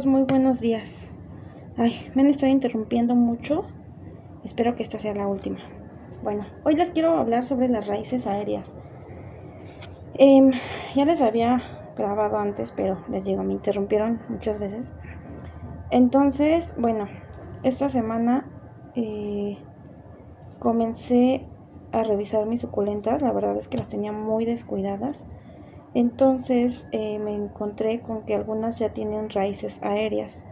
chicos, muy buenos días. Me han estado interrumpiendo mucho. Espero que esta sea la última. Bueno, hoy les quiero hablar sobre las raíces aéreas. Ya les había grabado antes, pero les digo, me interrumpieron muchas veces. Entonces, bueno, esta semana comencé a revisar mis suculentas. La verdad es que las tenía muy descuidadas. Entonces me encontré con que algunas ya tienen raíces aéreas.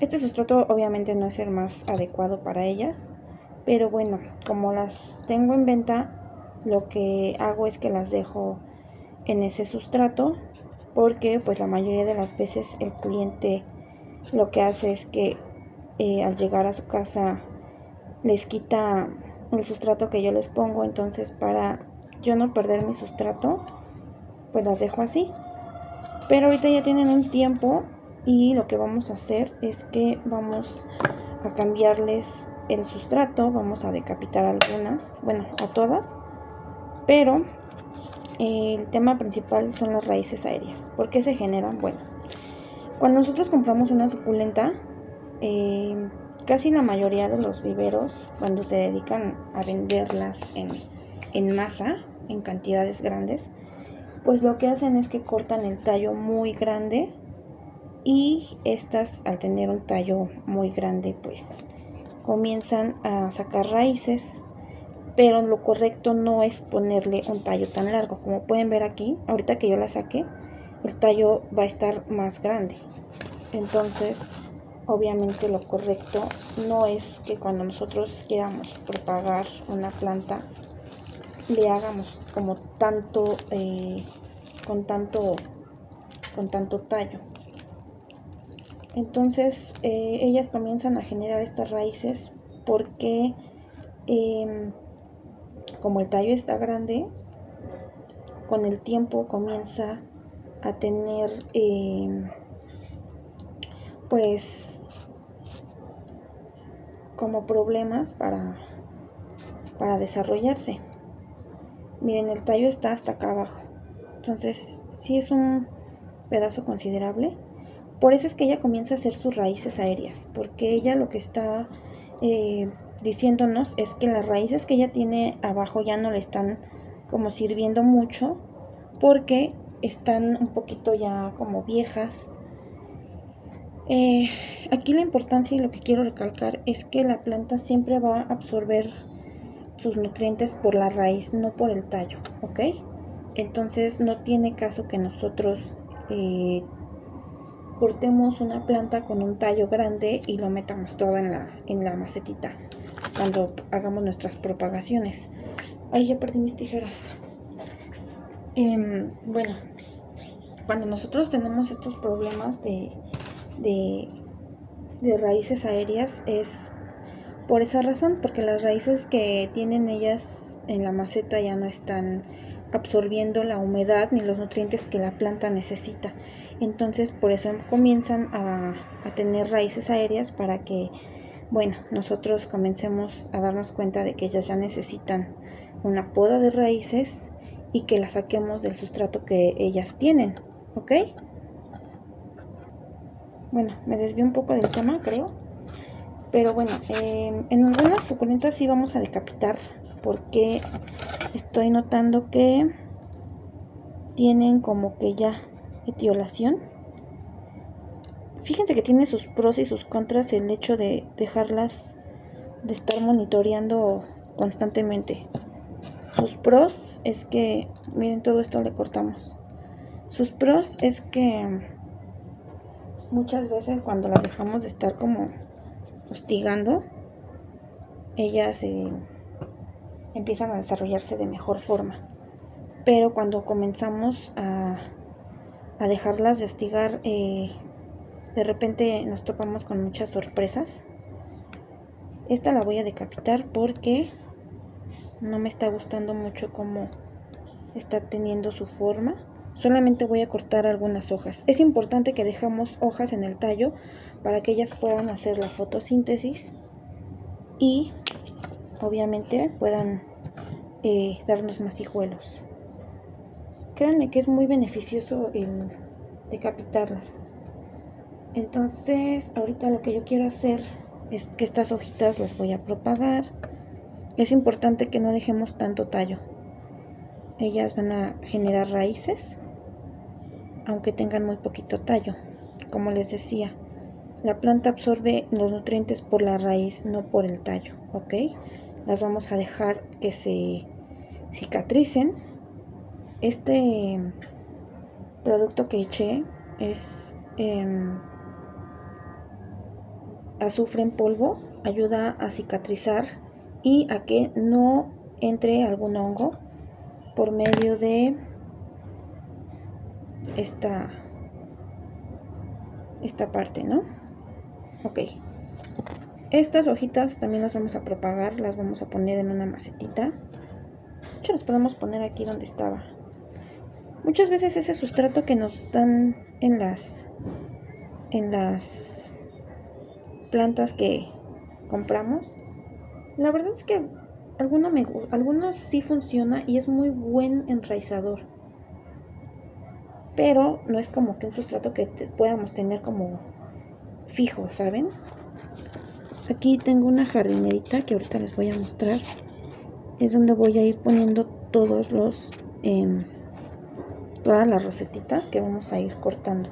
Este sustrato obviamente no es el más adecuado para ellas, pero bueno, como las tengo en venta, lo que hago es que las dejo en ese sustrato, porque pues la mayoría de las veces el cliente lo que hace es que al llegar a su casa les quita el sustrato que yo les pongo. Entonces, para yo no perder mi sustrato, pues las dejo así. Pero ahorita ya tienen un tiempo y lo que vamos a hacer es que vamos a cambiarles el sustrato. Vamos a decapitar algunas, bueno, a todas, pero el tema principal son las raíces aéreas. ¿Por qué se generan? Bueno, cuando nosotros compramos una suculenta, casi la mayoría de los viveros, cuando se dedican a venderlas en masa, en cantidades grandes, pues lo que hacen es que cortan el tallo muy grande, y estas, al tener un tallo muy grande, pues comienzan a sacar raíces, pero lo correcto no es ponerle un tallo tan largo. Como pueden ver aquí, ahorita que yo la saque, el tallo va a estar más grande. Entonces, obviamente lo correcto no es que cuando nosotros queramos propagar una planta le hagamos como tanto con tanto tallo. Entonces ellas comienzan a generar estas raíces porque como el tallo está grande, con el tiempo comienza a tener pues como problemas para desarrollarse. Miren, el tallo está hasta acá abajo, entonces sí es un pedazo considerable. Por eso es que ella comienza a hacer sus raíces aéreas, porque ella lo que está diciéndonos es que las raíces que ella tiene abajo ya no le están como sirviendo mucho, porque están un poquito ya como viejas. Aquí la importancia y lo que quiero recalcar es que la planta siempre va a absorber sus nutrientes por la raíz, no por el tallo, ¿ok? Entonces no tiene caso que nosotros cortemos una planta con un tallo grande y lo metamos todo en la macetita cuando hagamos nuestras propagaciones. Ay, ya perdí mis tijeras. Bueno, cuando nosotros tenemos estos problemas de raíces aéreas, es por esa razón, porque las raíces que tienen ellas en la maceta ya no están absorbiendo la humedad ni los nutrientes que la planta necesita. Entonces por eso comienzan a tener raíces aéreas, para que, bueno, nosotros comencemos a darnos cuenta de que ellas ya necesitan una poda de raíces y que las saquemos del sustrato que ellas tienen, ¿ok? Bueno, me desvío un poco del tema, creo. Pero bueno, en algunas suculentas sí vamos a decapitar, porque estoy notando que tienen como que ya etiolación. Fíjense que tiene sus pros y sus contras el hecho de dejarlas, de estar monitoreando constantemente. Sus pros es que, miren, todo esto le cortamos. Sus pros es que muchas veces cuando las dejamos de estar como hostigando, ellas empiezan a desarrollarse de mejor forma. Pero cuando comenzamos a dejarlas de hostigar, de repente nos topamos con muchas sorpresas. Esta la voy a decapitar porque no me está gustando mucho cómo está teniendo su forma. Solamente voy a cortar algunas hojas. Es importante que dejemos hojas en el tallo para que ellas puedan hacer la fotosíntesis y obviamente puedan darnos más hijuelos. Créanme que es muy beneficioso el decapitarlas. Entonces ahorita lo que yo quiero hacer es que estas hojitas las voy a propagar. Es importante que no dejemos tanto tallo. Ellas van a generar raíces, aunque tengan muy poquito tallo. Como les decía, la planta absorbe los nutrientes por la raíz, no por el tallo, ¿ok? Las vamos a dejar que se cicatricen. Este producto que eché es azufre en polvo, ayuda a cicatrizar y a que no entre algún hongo por medio de esta parte, ¿no? Ok. Estas hojitas también las vamos a propagar, las vamos a poner en una macetita. De hecho, las podemos poner aquí donde estaba. Muchas veces ese sustrato que nos dan en las plantas que compramos, la verdad es que algunos sí funciona y es muy buen enraizador, pero no es como que un sustrato que podamos tener como fijo, ¿saben? Aquí tengo una jardinerita que ahorita les voy a mostrar. Es donde voy a ir poniendo todas las rosetitas que vamos a ir cortando.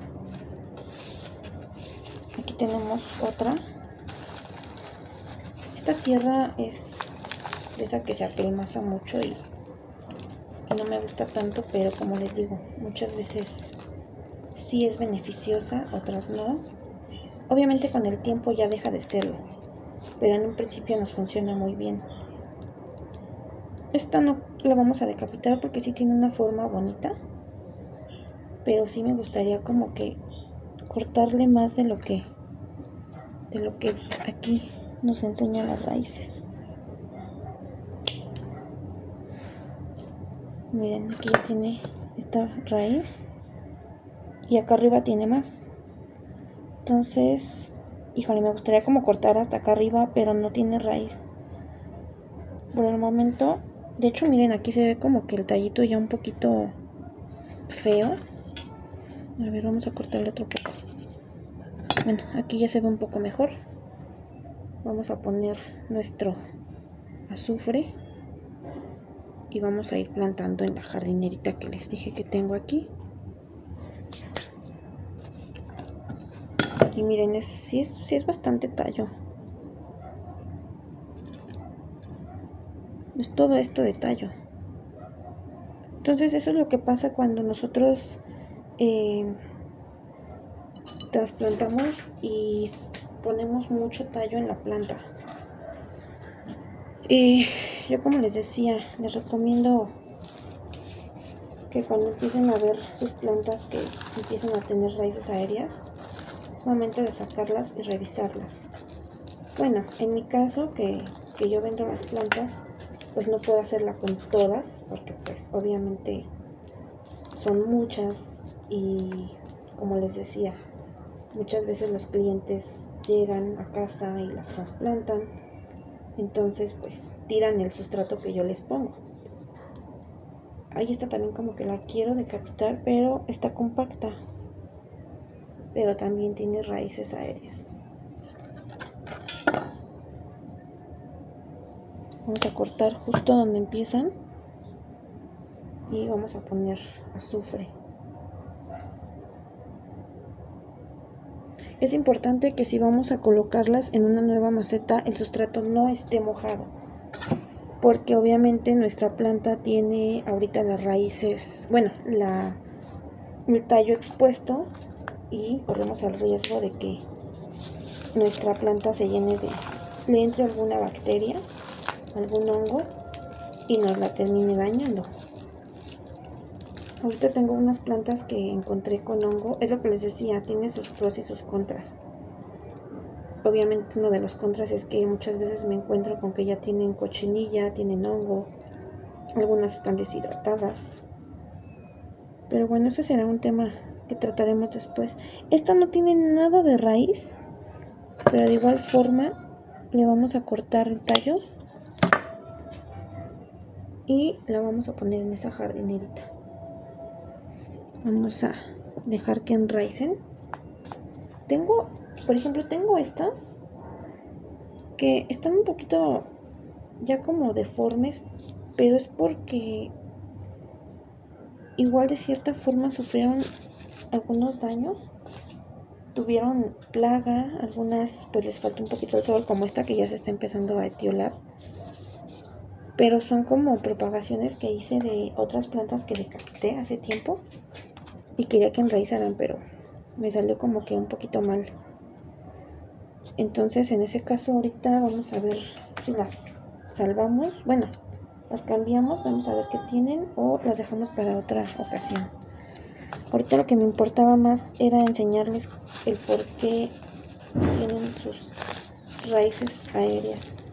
Aquí tenemos otra. Esta tierra es de esa que se apelmaza mucho y no me gusta tanto, pero como les digo, muchas veces sí es beneficiosa, otras no. Obviamente con el tiempo ya deja de serlo, pero en un principio nos funciona muy bien. Esta no la vamos a decapitar porque sí tiene una forma bonita, pero sí me gustaría como que cortarle más de lo que aquí nos enseñan las raíces. Miren, aquí ya tiene esta raíz y acá arriba tiene más. Entonces, híjole, me gustaría como cortar hasta acá arriba, pero no tiene raíz. Por el momento, de hecho, miren, aquí se ve como que el tallito ya un poquito feo. A ver, vamos a cortarle otro poco. Bueno, aquí ya se ve un poco mejor. Vamos a poner nuestro azufre y vamos a ir plantando en la jardinerita que les dije que tengo aquí. Y miren, sí es bastante tallo. Es todo esto de tallo. Entonces eso es lo que pasa cuando nosotros trasplantamos y ponemos mucho tallo en la planta. Y yo, como les decía, les recomiendo que cuando empiecen a ver sus plantas que empiezan a tener raíces aéreas, es momento de sacarlas y revisarlas. Bueno, en mi caso, que yo vendo las plantas, pues no puedo hacerla con todas, porque pues obviamente son muchas y, como les decía, muchas veces los clientes llegan a casa y las trasplantan, entonces pues tiran el sustrato que yo les pongo. Ahí está también como que la quiero decapitar, pero está compacta, pero también tiene raíces aéreas. Vamos a cortar justo donde empiezan y vamos a poner azufre. Es importante que si vamos a colocarlas en una nueva maceta, el sustrato no esté mojado, porque obviamente nuestra planta tiene ahorita las raíces, bueno, el tallo expuesto, y corremos el riesgo de que nuestra planta se llene le entre alguna bacteria, algún hongo y nos la termine dañando. Ahorita tengo unas plantas que encontré con hongo. Es lo que les decía, tiene sus pros y sus contras. Obviamente uno de los contras es que muchas veces me encuentro con que ya tienen cochinilla, tienen hongo, algunas están deshidratadas. Pero bueno, ese será un tema que trataremos después. Esta no tiene nada de raíz, pero de igual forma le vamos a cortar el tallo y la vamos a poner en esa jardinerita. Vamos a dejar que enraicen. Tengo, por ejemplo, tengo estas que están un poquito ya como deformes, pero es porque igual de cierta forma sufrieron algunos daños, tuvieron plaga, algunas pues les faltó un poquito el sol, como esta que ya se está empezando a etiolar, pero son como propagaciones que hice de otras plantas que decapité hace tiempo y quería que enraizaran, pero me salió como que un poquito mal. Entonces en ese caso ahorita vamos a ver si las salvamos, bueno, las cambiamos, vamos a ver qué tienen o las dejamos para otra ocasión. Ahorita lo que me importaba más era enseñarles el por qué tienen sus raíces aéreas.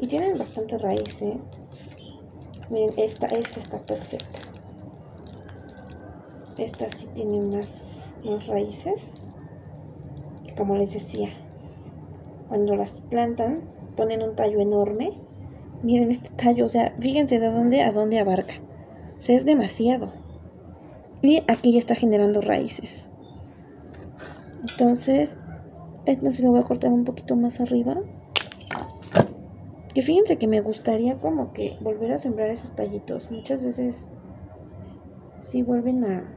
Y tienen bastante raíz, ¿eh? Miren, esta está perfecta. Esta sí tiene más raíces. Y como les decía, cuando las plantan, ponen un tallo enorme. Miren este tallo, o sea, fíjense de dónde a dónde abarca. O sea, es demasiado. Y aquí ya está generando raíces. Entonces, esta se lo voy a cortar un poquito más arriba. Que fíjense que me gustaría como que volver a sembrar esos tallitos. Muchas veces sí vuelven a...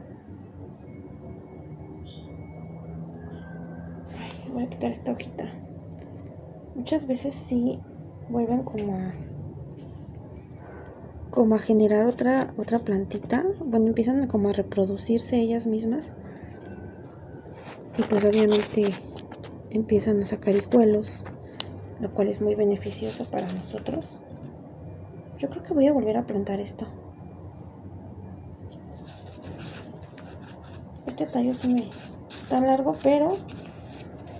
Ay, voy a quitar esta hojita. Muchas veces sí vuelven como a generar otra plantita. Bueno, empiezan como a reproducirse ellas mismas. Y pues obviamente empiezan a sacar hijuelos, lo cual es muy beneficioso para nosotros. Yo creo que voy a volver a plantar esto. Este tallo sí me está largo, pero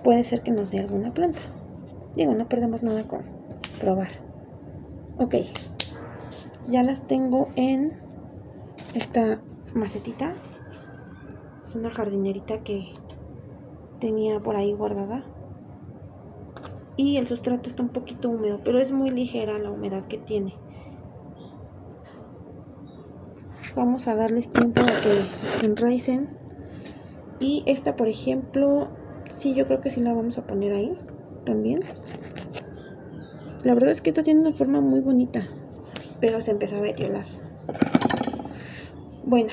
puede ser que nos dé alguna planta. Digo, no perdemos nada con probar. Ok, ya las tengo en esta macetita. Es una jardinerita que tenía por ahí guardada. Y el sustrato está un poquito húmedo, pero es muy ligera la humedad que tiene. Vamos a darles tiempo a que enraicen. Y esta, por ejemplo, sí, yo creo que sí la vamos a poner ahí también. La verdad es que esta tiene una forma muy bonita, pero se empezaba a etiolar. Bueno,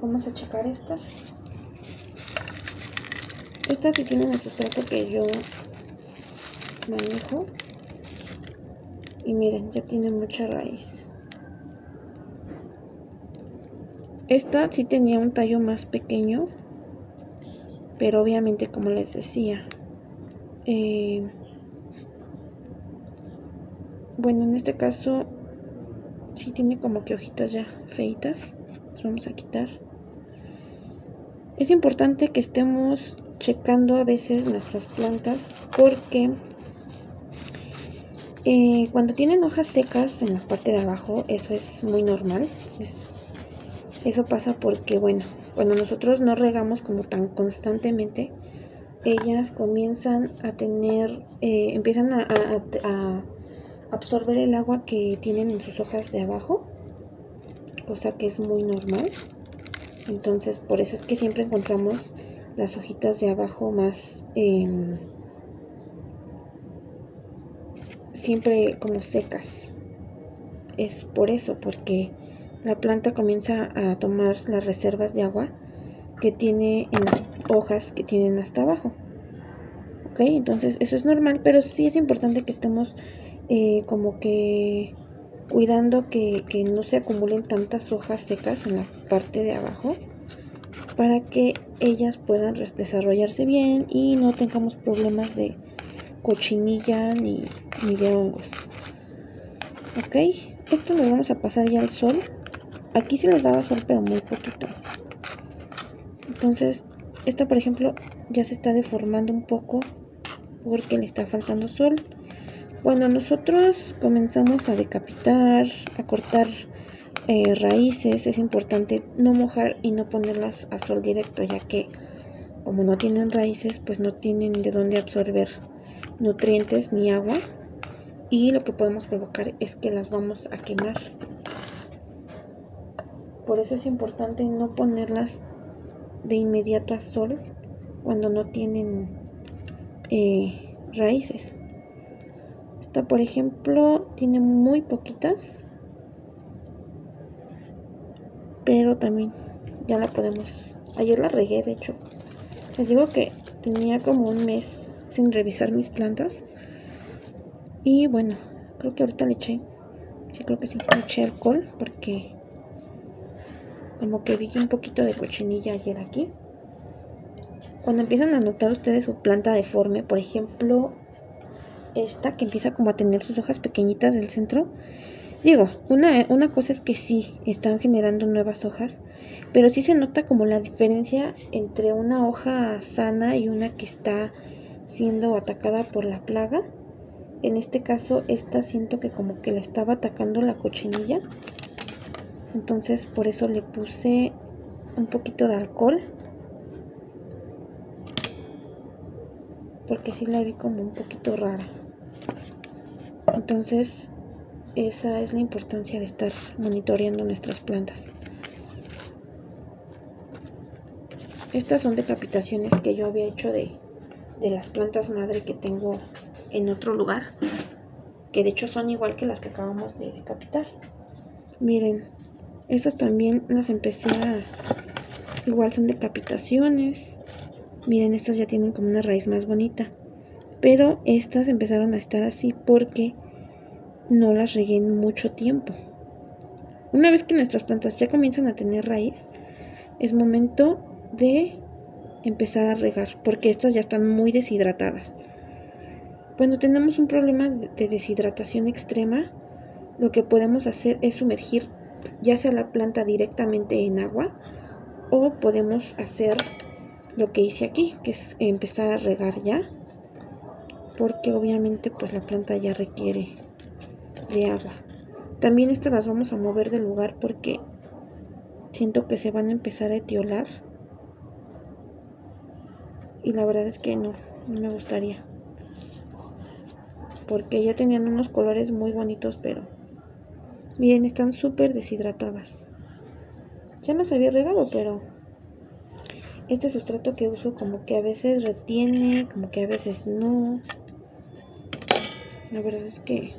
vamos a checar estas. Estas sí tienen el sustrato que yo manejo. Y miren, ya tiene mucha raíz. Esta sí tenía un tallo más pequeño, pero obviamente, como les decía, bueno, en este caso sí tiene como que hojitas ya feitas. Las vamos a quitar. Es importante que estemos checando a veces nuestras plantas porque cuando tienen hojas secas en la parte de abajo, eso es muy normal. Eso pasa porque, bueno, cuando nosotros no regamos como tan constantemente, ellas comienzan a tener, empiezan a absorber el agua que tienen en sus hojas de abajo, cosa que es muy normal. Entonces, por eso es que siempre encontramos las hojitas de abajo más, siempre como secas. Es por eso, porque la planta comienza a tomar las reservas de agua que tiene en las hojas que tienen hasta abajo. Ok, entonces eso es normal, pero sí es importante que estemos como que cuidando que no se acumulen tantas hojas secas en la parte de abajo para que ellas puedan desarrollarse bien y no tengamos problemas de cochinilla ni de hongos. Ok, esto lo vamos a pasar ya al sol. Aquí sí les daba sol, pero muy poquito. Entonces, esta por ejemplo ya se está deformando un poco porque le está faltando sol. Cuando nosotros comenzamos a decapitar, a cortar raíces, es importante no mojar y no ponerlas a sol directo, ya que como no tienen raíces, pues no tienen de dónde absorber nutrientes ni agua, y lo que podemos provocar es que las vamos a quemar. Por eso es importante no ponerlas de inmediato a sol cuando no tienen raíces. Esta, por ejemplo, tiene muy poquitas, pero también ya la podemos. Ayer la regué, de hecho. Les digo que tenía como un mes sin revisar mis plantas. Y bueno, creo que ahorita le eché. Sí, creo que sí, le eché alcohol porque como que vi un poquito de cochinilla ayer aquí. Cuando empiezan a notar ustedes su planta deforme, por ejemplo, esta que empieza como a tener sus hojas pequeñitas del centro. Digo, una cosa es que sí están generando nuevas hojas, pero sí se nota como la diferencia entre una hoja sana y una que está siendo atacada por la plaga. En este caso, esta siento que como que la estaba atacando la cochinilla. Entonces por eso le puse un poquito de alcohol. Porque sí la vi como un poquito rara. Entonces esa es la importancia de estar monitoreando nuestras plantas. Estas son decapitaciones que yo había hecho de las plantas madre que tengo en otro lugar, que de hecho son igual que las que acabamos de decapitar. Miren, estas también las empecé a... Igual son decapitaciones. Miren, estas ya tienen como una raíz más bonita, pero estas empezaron a estar así porque no las regué en mucho tiempo. Una vez que nuestras plantas ya comienzan a tener raíz, es momento de empezar a regar, porque estas ya están muy deshidratadas. Cuando tenemos un problema de deshidratación extrema, lo que podemos hacer es sumergir ya sea la planta directamente en agua, o podemos hacer lo que hice aquí, que es empezar a regar ya, porque obviamente pues la planta ya requiere de agua. También estas las vamos a mover del lugar porque siento que se van a empezar a etiolar y la verdad es que no me gustaría, porque ya tenían unos colores muy bonitos, pero miren, están súper deshidratadas. Ya las había regado, pero este sustrato que uso como que a veces retiene, como que a veces no. La verdad es que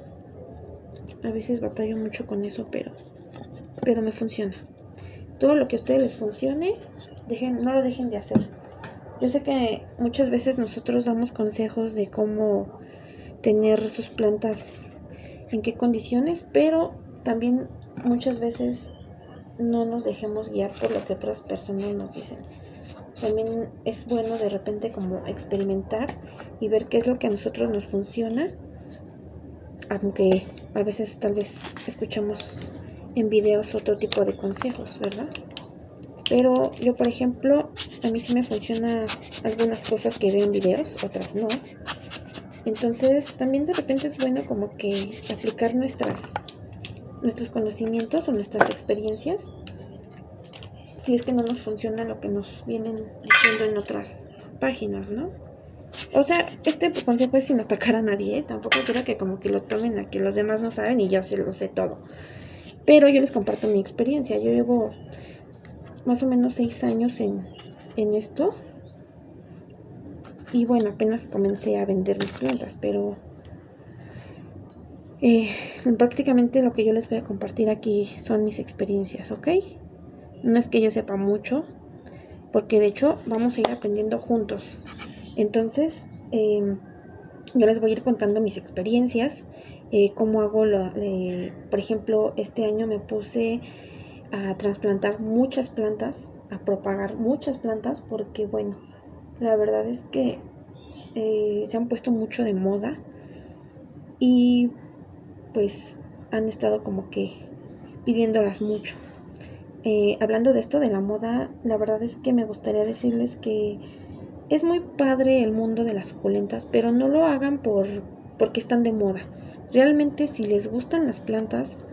a veces batallo mucho con eso, pero me funciona. Todo lo que a ustedes les funcione, no lo dejen de hacer. Yo sé que muchas veces nosotros damos consejos de cómo tener sus plantas en qué condiciones, pero también muchas veces no nos dejemos guiar por lo que otras personas nos dicen. También es bueno de repente como experimentar y ver qué es lo que a nosotros nos funciona, aunque a veces tal vez escuchamos en videos otro tipo de consejos, ¿verdad? Pero yo, por ejemplo, a mí sí me funcionan algunas cosas que veo en videos, otras no. Entonces también de repente es bueno como que aplicar nuestros conocimientos o nuestras experiencias, si es que no nos funciona lo que nos vienen diciendo en otras páginas, ¿no? O sea, este consejo es sin atacar a nadie, ¿eh? Tampoco quiero que como que lo tomen a que los demás no saben y yo se lo sé todo. Pero yo les comparto mi experiencia. Yo llevo más o menos 6 años en esto. Y bueno, apenas comencé a vender mis plantas, pero prácticamente lo que yo les voy a compartir aquí son mis experiencias, ¿ok? No es que yo sepa mucho, porque de hecho vamos a ir aprendiendo juntos. Entonces, yo les voy a ir contando mis experiencias, cómo hago, por ejemplo, este año me puse a trasplantar muchas plantas, a propagar muchas plantas, porque bueno, la verdad es que se han puesto mucho de moda y pues han estado como que pidiéndolas mucho. Hablando de esto de la moda, la verdad es que me gustaría decirles que es muy padre el mundo de las suculentas, pero no lo hagan porque están de moda. Realmente si les gustan las plantas,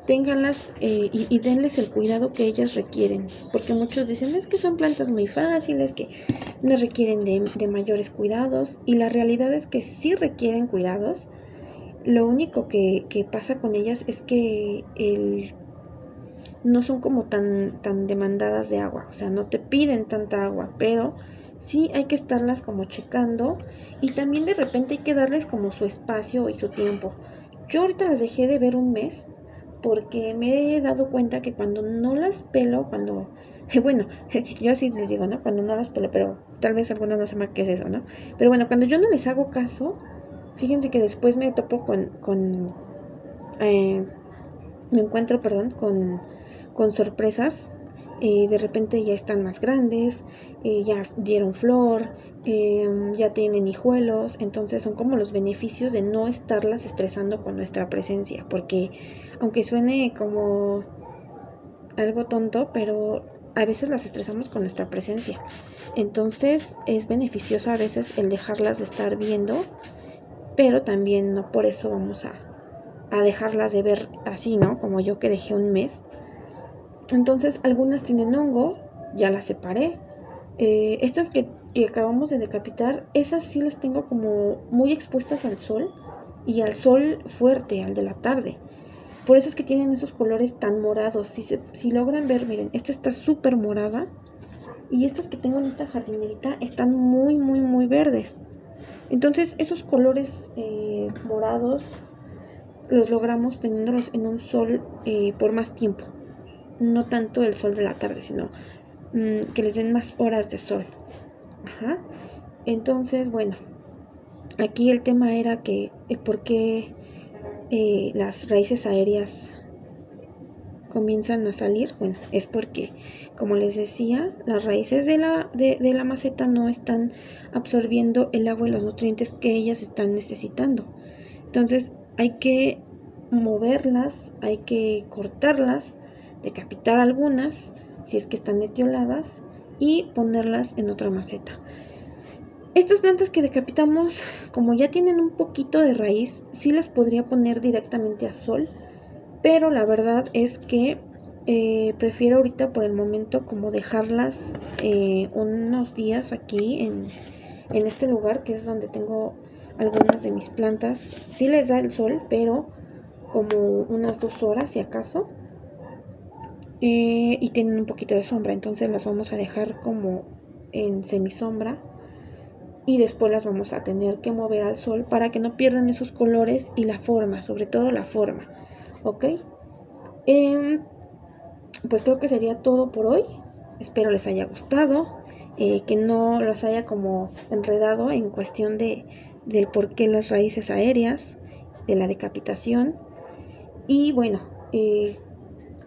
ténganlas y denles el cuidado que ellas requieren, porque muchos dicen es que son plantas muy fáciles, que no requieren de mayores cuidados, y la realidad es que sí requieren cuidados. Lo único que pasa con ellas es que no son como tan demandadas de agua, o sea, no te piden tanta agua, pero sí hay que estarlas como checando y también de repente hay que darles como su espacio y su tiempo. Yo ahorita las dejé de ver un mes porque me he dado cuenta que cuando no las pelo, bueno, yo así les digo, ¿no? Cuando no las pelo, pero tal vez algunos no sepan qué es eso, ¿no? Pero bueno, cuando yo no les hago caso, fíjense que después me topo eh, me encuentro, perdón, con sorpresas. De repente ya están más grandes, ya dieron flor, ya tienen hijuelos, entonces son como los beneficios de no estarlas estresando con nuestra presencia, porque aunque suene como algo tonto, pero a veces las estresamos con nuestra presencia. Entonces es beneficioso a veces el dejarlas de estar viendo, pero también no por eso vamos a dejarlas de ver así, ¿no? Como yo que dejé un mes. Entonces algunas tienen hongo, ya las separé. Estas que acabamos de decapitar, esas sí las tengo como muy expuestas al sol y al sol fuerte, al de la tarde. Por eso es que tienen esos colores tan morados. Si logran ver, miren, esta está súper morada y estas que tengo en esta jardinerita están muy, muy, muy verdes. Entonces esos colores morados los logramos teniéndolos en un sol por más tiempo. No tanto el sol de la tarde, sino que les den más horas de sol. Ajá. Entonces, bueno, aquí el tema era que por qué las raíces aéreas comienzan a salir. Bueno, es porque, como les decía, las raíces de la maceta no están absorbiendo el agua y los nutrientes que ellas están necesitando. Entonces hay que moverlas, hay que cortarlas, decapitar algunas si es que están etioladas y ponerlas en otra maceta. Estas plantas que decapitamos, como ya tienen un poquito de raíz, sí las podría poner directamente a sol, pero la verdad es que prefiero ahorita por el momento como dejarlas unos días aquí en este lugar, que es donde tengo algunas de mis plantas. Sí les da el sol, pero como unas 2 horas si acaso, y tienen un poquito de sombra, entonces las vamos a dejar como en semisombra y después las vamos a tener que mover al sol para que no pierdan esos colores y la forma, sobre todo la forma, ¿ok? Pues creo que sería todo por hoy. Espero les haya gustado, que no los haya como enredado en cuestión del por qué las raíces aéreas, de la decapitación. Y bueno,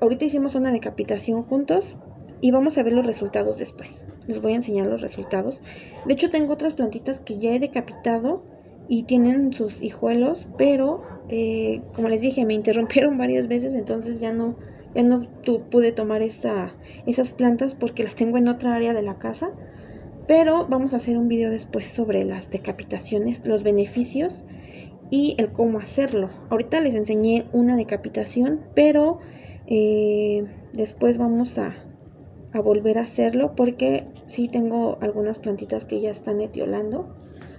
ahorita hicimos una decapitación juntos y vamos a ver los resultados después. Les voy a enseñar los resultados. De hecho tengo otras plantitas que ya he decapitado y tienen sus hijuelos, pero como les dije, me interrumpieron varias veces, entonces ya no pude tomar esas plantas porque las tengo en otra área de la casa. Pero vamos a hacer un video después sobre las decapitaciones, los beneficios y el cómo hacerlo. Ahorita les enseñé una decapitación, pero después vamos a volver a hacerlo porque sí tengo algunas plantitas que ya están etiolando.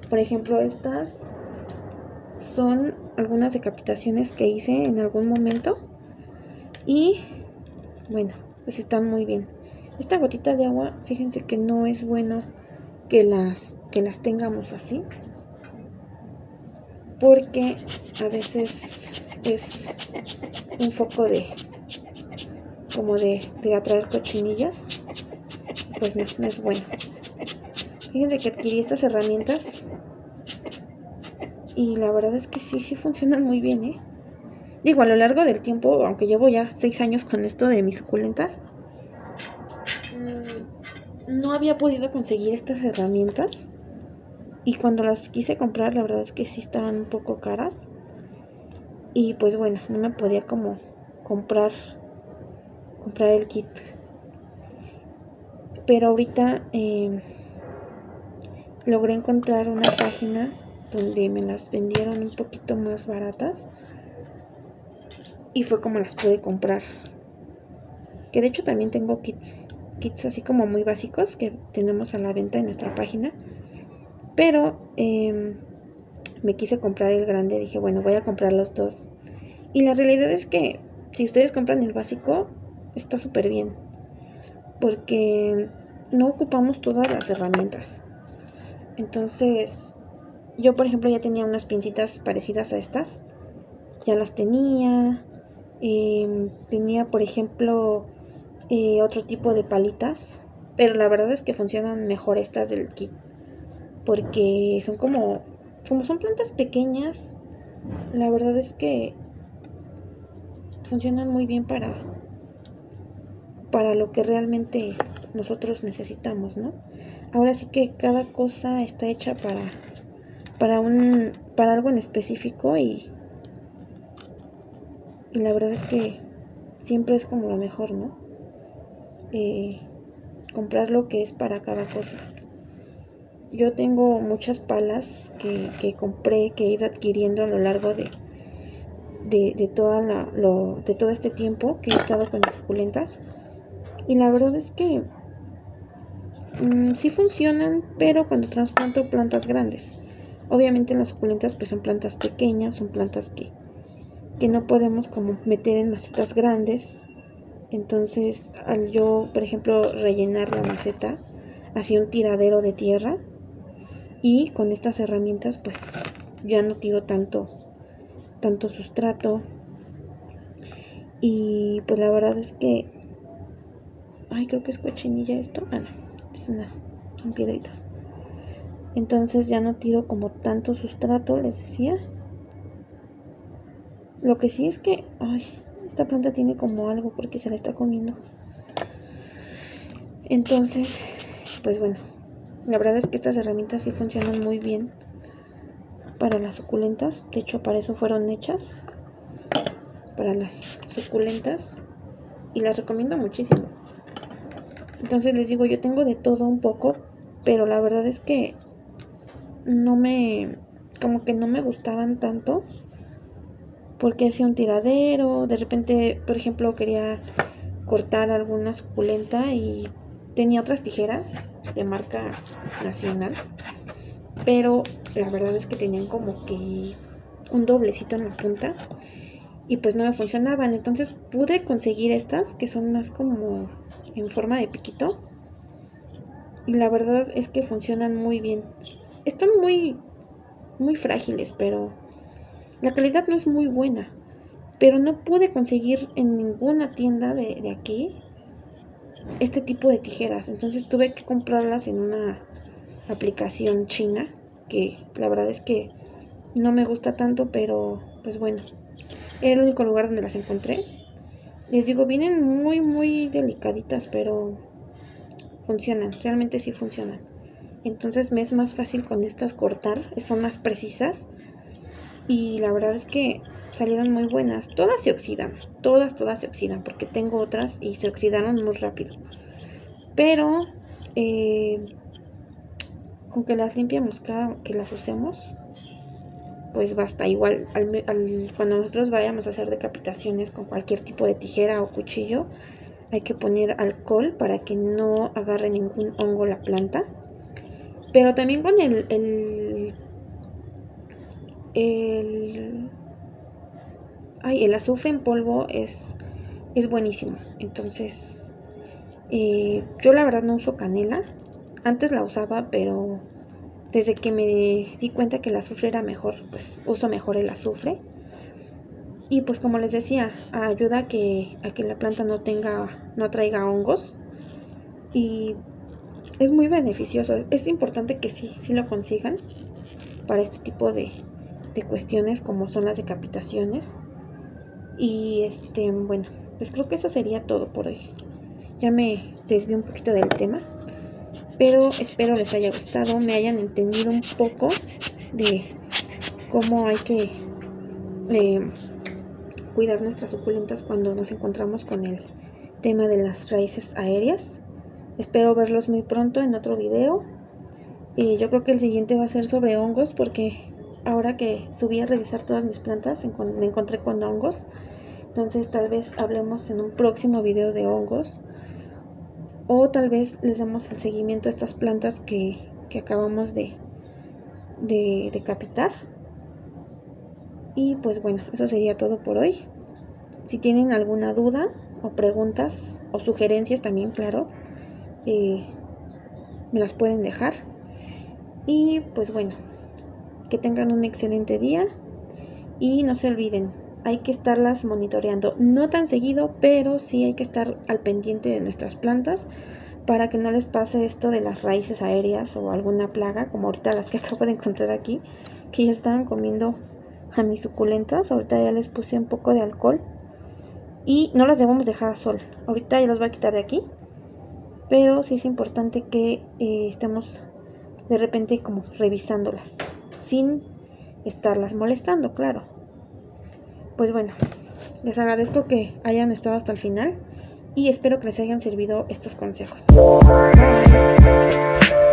Por ejemplo, estas son algunas decapitaciones que hice en algún momento y bueno, pues están muy bien. Esta gotita de agua, fíjense que no es bueno que las tengamos así, porque a veces es un foco como de atraer cochinillas, pues no es bueno. Fíjense que adquirí estas herramientas y la verdad es que sí funcionan muy bien, ¿eh? Digo, a lo largo del tiempo, aunque llevo ya 6 años con esto de mis suculentas, no había podido conseguir estas herramientas y cuando las quise comprar la verdad es que sí estaban un poco caras y pues bueno, no me podía como comprar el kit, pero ahorita logré encontrar una página donde me las vendieron un poquito más baratas y fue como las pude comprar, que de hecho también tengo kits así como muy básicos que tenemos a la venta en nuestra página, pero me quise comprar el grande. Dije, bueno, voy a comprar los dos y la realidad es que si ustedes compran el básico está súper bien, porque no ocupamos todas las herramientas. Entonces, yo por ejemplo ya tenía unas pincitas parecidas a estas, ya las tenía. Tenía por ejemplo otro tipo de palitas, pero la verdad es que funcionan mejor estas del kit, porque son como son plantas pequeñas, la verdad es que funcionan muy bien para lo que realmente nosotros necesitamos, ¿no? Ahora sí que cada cosa está hecha para algo en específico, y la verdad es que siempre es como lo mejor, ¿no? Comprar lo que es para cada cosa. Yo tengo muchas palas que compré, que he ido adquiriendo a lo largo de todo este tiempo que he estado con las suculentas, y la verdad es que sí funcionan, pero cuando trasplanto plantas grandes. Obviamente las suculentas pues son plantas pequeñas, son plantas que no podemos como meter en macetas grandes. Entonces al yo por ejemplo rellenar la maceta, hacía un tiradero de tierra, y con estas herramientas pues ya no tiro tanto sustrato. Y pues la verdad es que creo que es cochinilla esto. No, son piedritas. Entonces ya no tiro como tanto sustrato, les decía. Lo que sí es que esta planta tiene como algo porque se la está comiendo. Entonces, pues bueno, la verdad es que estas herramientas sí funcionan muy bien para las suculentas. De hecho, para eso fueron hechas, para las suculentas, y las recomiendo muchísimo. Entonces les digo, yo tengo de todo un poco, pero la verdad es que como que no me gustaban tanto, porque hacía un tiradero. De repente, por ejemplo, quería cortar alguna suculenta y tenía otras tijeras de marca nacional, pero la verdad es que tenían como que un doblecito en la punta y pues no me funcionaban. Entonces pude conseguir estas que son más como en forma de piquito, y la verdad es que funcionan muy bien. Están muy muy frágiles, pero la calidad no es muy buena. Pero no pude conseguir en ninguna tienda de aquí este tipo de tijeras. Entonces tuve que comprarlas en una aplicación china, que la verdad es que no me gusta tanto, pero pues bueno, era el único lugar donde las encontré. Les digo, vienen muy muy delicaditas, pero funcionan, realmente sí funcionan. Entonces me es más fácil con estas cortar, son más precisas, y la verdad es que salieron muy buenas. Todas se oxidan, todas se oxidan, porque tengo otras y se oxidaron muy rápido, pero con que las limpiemos cada que las usemos, pues basta. Igual cuando nosotros vayamos a hacer decapitaciones con cualquier tipo de tijera o cuchillo, hay que poner alcohol para que no agarre ningún hongo la planta. Pero también con el azufre en polvo es buenísimo. Entonces yo la verdad no uso canela. Antes la usaba, pero desde que me di cuenta que el azufre era mejor, pues uso mejor el azufre. Y pues como les decía, ayuda a que la planta no traiga hongos, y es muy beneficioso. Es importante que sí lo consigan para este tipo de cuestiones como son las decapitaciones. Y bueno, pues creo que eso sería todo por hoy. Ya me desvié un poquito del tema, pero espero les haya gustado, me hayan entendido un poco de cómo hay que cuidar nuestras suculentas cuando nos encontramos con el tema de las raíces aéreas. Espero verlos muy pronto en otro video. Yo creo que el siguiente va a ser sobre hongos, porque ahora que subí a revisar todas mis plantas me encontré con hongos. Entonces tal vez hablemos en un próximo video de hongos, o tal vez les demos el seguimiento a estas plantas que acabamos de decapitar. Y pues bueno, eso sería todo por hoy. Si tienen alguna duda, o preguntas o sugerencias también, claro, me las pueden dejar. Y pues bueno, que tengan un excelente día y no se olviden, hay que estarlas monitoreando, no tan seguido, pero sí hay que estar al pendiente de nuestras plantas para que no les pase esto de las raíces aéreas o alguna plaga, como ahorita las que acabo de encontrar aquí, que ya estaban comiendo a mis suculentas. Ahorita ya les puse un poco de alcohol y no las debemos dejar a sol. Ahorita ya las voy a quitar de aquí, pero sí es importante que estemos de repente como revisándolas sin estarlas molestando, claro. Pues bueno, les agradezco que hayan estado hasta el final y espero que les hayan servido estos consejos. Bye.